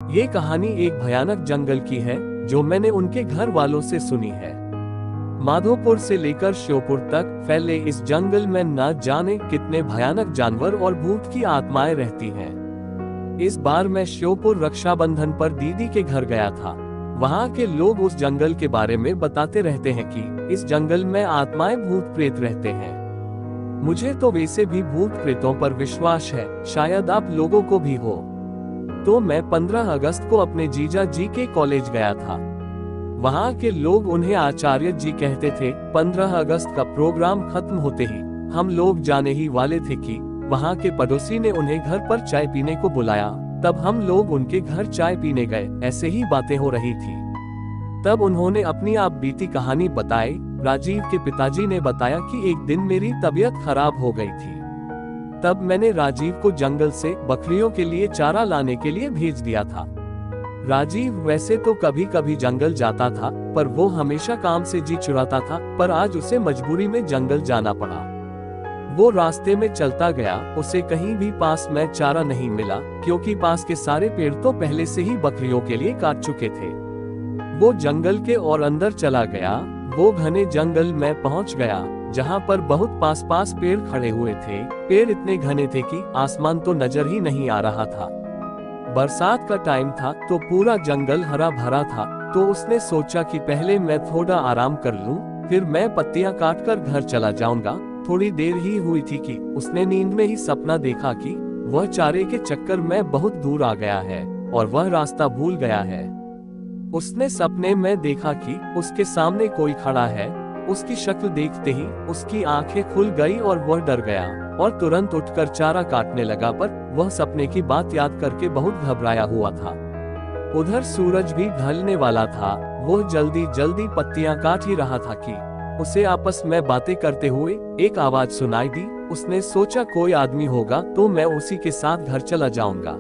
ये कहानी एक भयानक जंगल की है जो मैंने उनके घर वालों से सुनी है। माधोपुर से लेकर श्योपुर तक फैले इस जंगल में न जाने कितने भयानक जानवर और भूत की आत्माएं रहती हैं। इस बार मैं श्योपुर रक्षाबंधन पर दीदी के घर गया था। वहाँ के लोग उस जंगल के बारे में बताते रहते हैं कि इस जंगल में आत्माएं भूत प्रेत रहते हैं। मुझे तो वैसे भी भूत प्रेतों पर विश्वास है, शायद आप लोगों को भी हो। तो मैं 15 अगस्त को अपने जीजा जी के कॉलेज गया था। वहाँ के लोग उन्हें आचार्य जी कहते थे। 15 अगस्त का प्रोग्राम खत्म होते ही हम लोग जाने ही वाले थे कि वहाँ के पड़ोसी ने उन्हें घर पर चाय पीने को बुलाया। तब हम लोग उनके घर चाय पीने गए। ऐसे ही बातें हो रही थी। तब उन्होंने अपनी आप बीती कहानी बताई। राजीव के पिताजी ने बताया कि एक दिन मेरी तबीयत खराब हो गई थी। तब मैंने राजीव को जंगल से बकरियों के लिए चारा लाने के लिए भेज दिया था। राजीव वैसे तो कभी कभी जंगल जाता था, पर वो हमेशा काम से जी चुराता था। पर आज उसे मजबूरी में जंगल जाना पड़ा। वो रास्ते में चलता गया। उसे कहीं भी पास में चारा नहीं मिला, क्योंकि पास के सारे पेड़ तो पहले से ही बकरियों के लिए काट चुके थे। वो जंगल के और अंदर चला गया। वो घने जंगल में पहुंच गया, जहां पर बहुत पास पास पेड़ खड़े हुए थे। पेड़ इतने घने थे कि आसमान तो नजर ही नहीं आ रहा था। बरसात का टाइम था तो पूरा जंगल हरा भरा था। तो उसने सोचा कि पहले मैं थोड़ा आराम कर लूं, फिर मैं पत्तियां काट कर घर चला जाऊंगा। थोड़ी देर ही हुई थी कि उसने नींद में ही सपना देखा कि वह चारे के चक्कर में बहुत दूर आ गया है और वह रास्ता भूल गया है। उसने सपने में देखा कि उसके सामने कोई खड़ा है। उसकी शक्ल देखते ही उसकी आंखें खुल गई और वह डर गया और तुरंत उठकर चारा काटने लगा। पर वह सपने की बात याद करके बहुत घबराया हुआ था। उधर सूरज भी ढलने वाला था। वह जल्दी जल्दी पत्तियां काट ही रहा था कि उसे आपस में बातें करते हुए एक आवाज सुनाई दी। उसने सोचा कोई आदमी होगा तो मैं उसी के साथ घर चला जाऊंगा।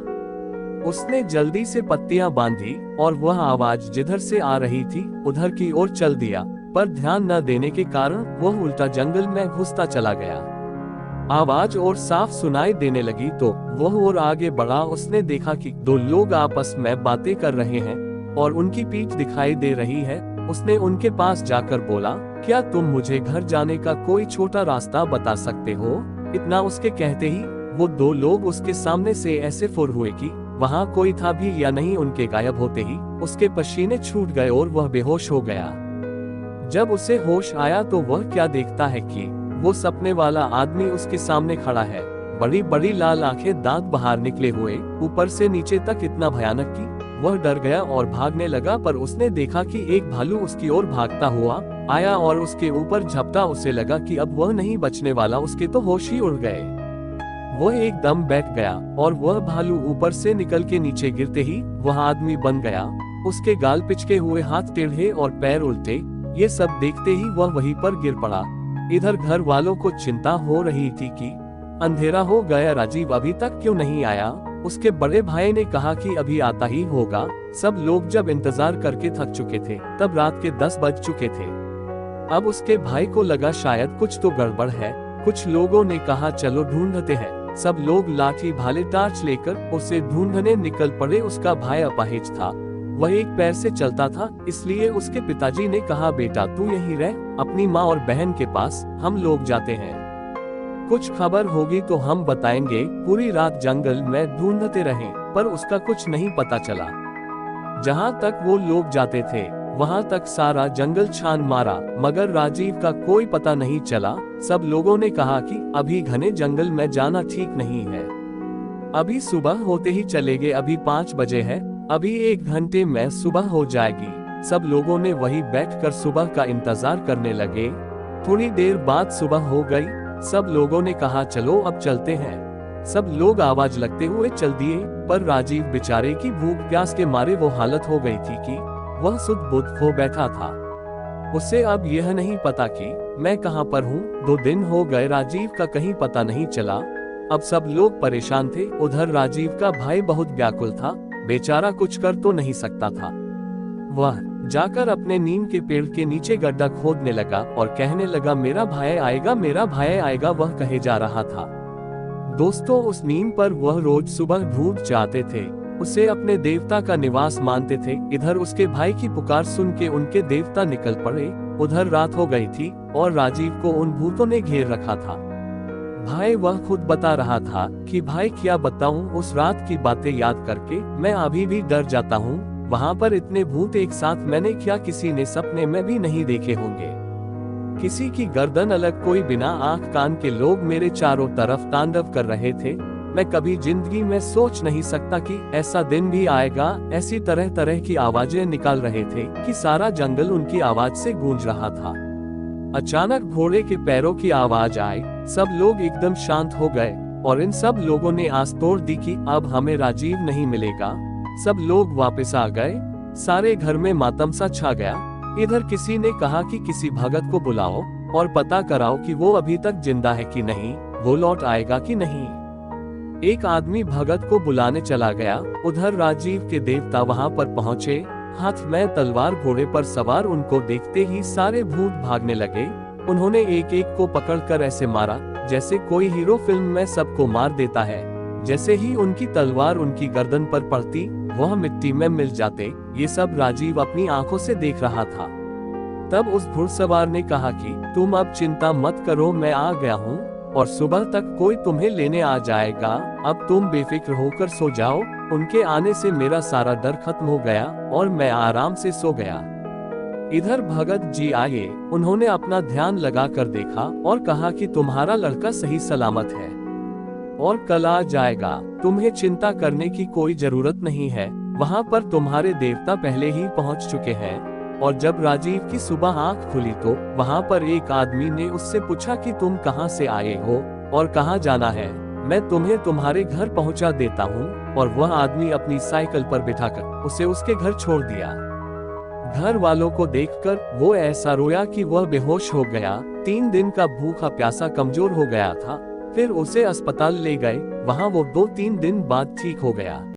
उसने जल्दी से पत्तियां बांधी और वह आवाज जिधर से आ रही थी उधर की ओर चल दिया। पर ध्यान न देने के कारण वह उल्टा जंगल में घुसता चला गया। आवाज और साफ सुनाई देने लगी तो वह और आगे बढ़ा। उसने देखा कि दो लोग आपस में बातें कर रहे हैं और उनकी पीठ दिखाई दे रही है। उसने उनके पास जाकर बोला, क्या तुम मुझे घर जाने का कोई छोटा रास्ता बता सकते हो? इतना उसके कहते ही वो दो लोग उसके सामने से ऐसे फुर हुए कि वहाँ कोई था भी या नहीं। उनके गायब होते ही उसके पसीने छूट गए और वह बेहोश हो गया। जब उसे होश आया तो वह क्या देखता है कि वो सपने वाला आदमी उसके सामने खड़ा है। बड़ी बड़ी लाल आंखें, दांत बाहर निकले हुए, ऊपर से नीचे तक इतना भयानक कि वह डर गया और भागने लगा। पर उसने देखा कि एक भालू उसकी ओर भागता हुआ आया और उसके ऊपर झपटा। उसे लगा कि अब वह नहीं बचने वाला। उसके तो होश ही उड़ गए। वह एकदम बैठ गया और वह भालू ऊपर से निकल के नीचे गिरते ही वह आदमी बन गया। उसके गाल पिचके हुए, हाथ टेढ़े और पैर उल्टे। ये सब देखते ही वह वहीं पर गिर पड़ा। इधर घर वालों को चिंता हो रही थी कि अंधेरा हो गया, राजीव अभी तक क्यों नहीं आया। उसके बड़े भाई ने कहा कि अभी आता ही होगा। सब लोग जब इंतजार करके थक चुके थे तब रात के 10 बज चुके थे। अब उसके भाई को लगा शायद कुछ तो गड़बड़ है। कुछ लोगों ने कहा चलो ढूंढते हैं। सब लोग लाठी भाले टार्च लेकर उसे ढूंढने निकल पड़े। उसका भाई अपाहिज था, वह एक पैर से चलता था, इसलिए उसके पिताजी ने कहा बेटा तू यहीं रह अपनी माँ और बहन के पास, हम लोग जाते हैं। कुछ खबर होगी तो हम बताएंगे। पूरी रात जंगल में ढूंढते रहे पर उसका कुछ नहीं पता चला। जहाँ तक वो लोग जाते थे वहाँ तक सारा जंगल छान मारा, मगर राजीव का कोई पता नहीं चला। सब लोगों ने कहा कि अभी घने जंगल में जाना ठीक नहीं है, अभी सुबह होते ही चलेंगे। अभी 5 बजे है, अभी 1 घंटे में सुबह हो जाएगी। सब लोगों ने वहीं बैठकर सुबह का इंतजार करने लगे। थोड़ी देर बाद सुबह हो गई। सब लोगों ने कहा चलो अब चलते हैं। सब लोग आवाज लगते हुए चल दिए। पर राजीव बेचारे की भूख प्यास के मारे वो हालत हो गई थी कि वह सुध बुध हो बैठा था। उसे अब यह नहीं पता कि मैं कहां पर हूँ। 2 दिन हो गए, राजीव का कहीं पता नहीं चला। अब सब लोग परेशान थे। उधर राजीव का भाई बहुत व्याकुल था, बेचारा कुछ कर तो नहीं सकता था। वह जाकर अपने नीम के पेड़ के नीचे गड्ढा खोदने लगा और कहने लगा मेरा भाई आएगा, मेरा भाई आएगा। वह कहे जा रहा था। दोस्तों, उस नीम पर वह रोज सुबह डूब जाते थे। उसे अपने देवता का निवास मानते थे। इधर उसके भाई की पुकार सुन के उनके देवता निकल पड़े। उधर रात हो गई थी और राजीव को उन भूतों ने घेर रखा था। भाई वह खुद बता रहा था कि भाई क्या बताऊं, उस रात की बातें याद करके मैं अभी भी डर जाता हूँ। वहाँ पर इतने भूत एक साथ मैंने क्या किसी ने सपने में भी नहीं देखे होंगे। किसी की गर्दन अलग, कोई बिना आंख कान के लोग मेरे चारों तरफ तांडव कर रहे थे। मैं कभी जिंदगी में सोच नहीं सकता कि ऐसा दिन भी आएगा। ऐसी तरह तरह की आवाजें निकाल रहे थे कि सारा जंगल उनकी आवाज से गूंज रहा था। अचानक घोड़े के पैरों की आवाज आई। सब लोग एकदम शांत हो गए और इन सब लोगों ने आस तोड़ दी कि अब हमें राजीव नहीं मिलेगा। सब लोग वापस आ गए। सारे घर में मातम सा छा गया। इधर किसी ने कहा कि किसी भगत को बुलाओ और पता कराओ कि वो अभी तक जिंदा है कि नहीं, वो लौट आएगा कि नहीं। एक आदमी भगत को बुलाने चला गया। उधर राजीव के देवता वहां पर पहुंचे, हाथ में तलवार, घोड़े पर सवार। उनको देखते ही सारे भूत भागने लगे। उन्होंने एक एक को पकड़कर ऐसे मारा जैसे कोई हीरो फिल्म में सबको मार देता है। जैसे ही उनकी तलवार उनकी गर्दन पर पड़ती, वह मिट्टी में मिल जाते। ये सब राजीव अपनी आंखों से देख रहा था। तब उस घुड़सवार ने कहा कि तुम अब चिंता मत करो, मैं आ गया हूँ और सुबह तक कोई तुम्हें लेने आ जाएगा। अब तुम बेफिक्र होकर सो जाओ। उनके आने से मेरा सारा डर खत्म हो गया और मैं आराम से सो गया। इधर भगत जी आए। उन्होंने अपना ध्यान लगाकर देखा और कहा कि तुम्हारा लड़का सही सलामत है और कल आ जाएगा। तुम्हें चिंता करने की कोई जरूरत नहीं है। वहाँ पर तुम्हारे देवता पहले ही पहुँच चुके हैं। और जब राजीव की सुबह आंख खुली तो वहाँ पर एक आदमी ने उससे पूछा कि तुम कहाँ से आए हो और कहाँ जाना है। मैं तुम्हें तुम्हारे घर पहुँचा देता हूँ। और वह आदमी अपनी साइकिल पर बिठाकर उसे उसके घर छोड़ दिया। घर वालों को देखकर वो ऐसा रोया कि वह बेहोश हो गया। 3 दिन का भूखा प्यासा कमजोर हो गया था। फिर उसे अस्पताल ले गए। वहाँ वो 2-3 दिन बाद ठीक हो गया।